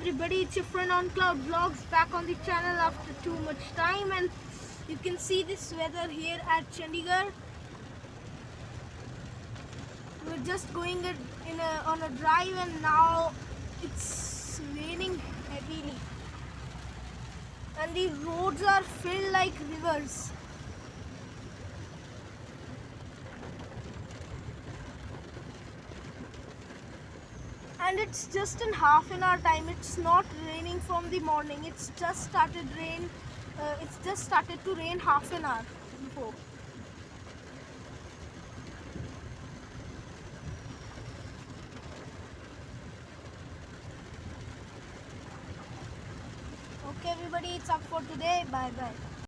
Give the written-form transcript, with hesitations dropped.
everybody, it's your friend on Cloud Vlogs back on the channel after too much time, and you can see this weather here at Chandigarh. We're just going on a drive and now it's raining heavily and the roads are filled like rivers. And it's just in half an hour time. It's not raining from the morning. It's just started to rain half an hour before. Okay everybody, it's up for today. Bye bye.